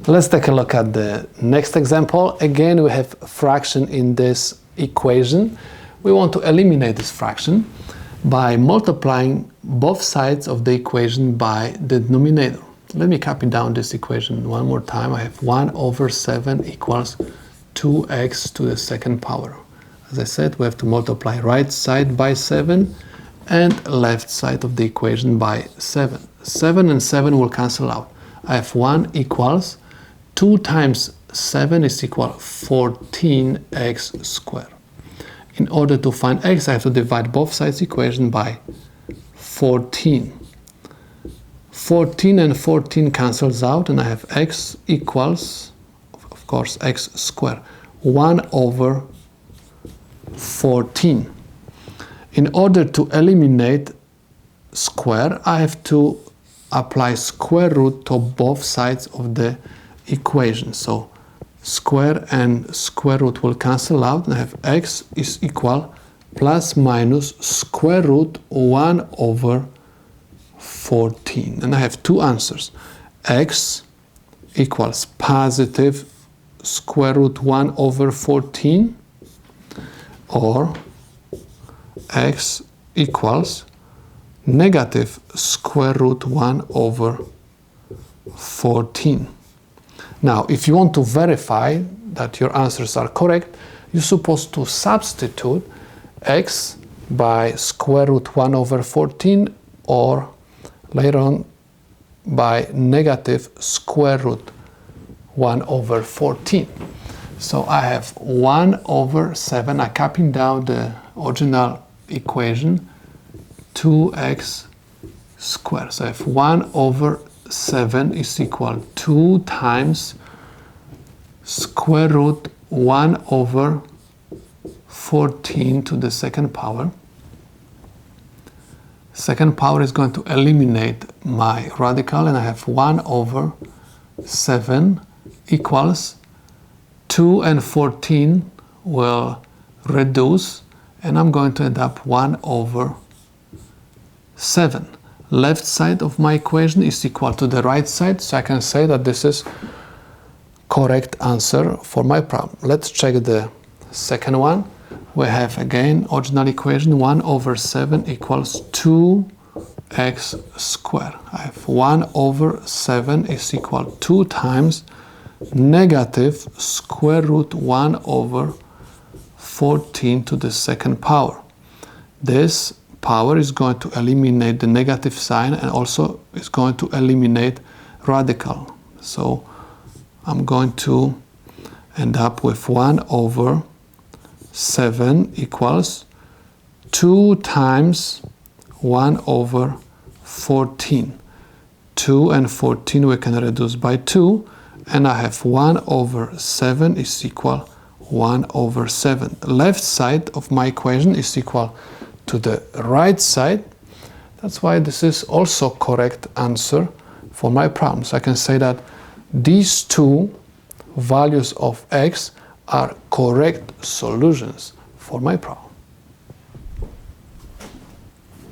Let's take a look at the next example. Again, we have fraction in this equation. We want to eliminate this fraction by multiplying both sides of the equation by the denominator. Let me copy down this equation one more time. I have 1 over 7 equals 2x to the second power. As I said, we have to multiply right side by 7 and left side of the equation by 7. 7 and 7 will cancel out. I have 1 equals 2 times 7 is equal 14x squared. In order to find x, I have to divide both sides equation by 14. 14 and 14 cancels out, and I have x equals, of course, x squared. 1 over 14. In order to eliminate square, I have to apply square root to both sides of the equation. So square and square root will cancel out, and I have x is equal plus minus square root 1 over 14. And I have two answers. X equals positive square root 1 over 14, or x equals negative square root 1 over 14. Now, if you want to verify that your answers are correct, you're supposed to substitute x by square root 1 over 14, or later on by negative square root 1 over 14. So I have 1 over 7, I copy down the original equation, 2x squared. So I have 1 over 7 is equal 2 times square root 1 over 14 to the second power. Second power is going to eliminate my radical, and I have 1 over 7 equals 2 and 14 will reduce, and I'm going to end up 1 over 7. Left side of my equation is equal to the right side, so I can say that this is correct answer for my problem. Let's check the second one. We have again original equation, 1 over 7 equals 2x squared. I have 1 over 7 is equal 2 times negative square root 1 over 14 to the second power. This power is going to eliminate the negative sign, and also is going to eliminate radical. So I'm going to end up with 1 over 7 equals 2 times 1 over 14. 2 and 14 we can reduce by 2, and I have 1 over 7 is equal 1 over 7. Left side of my equation is equal to the right side. That's why this is also correct answer for my problem. So I can say that these two values of x are correct solutions for my problem.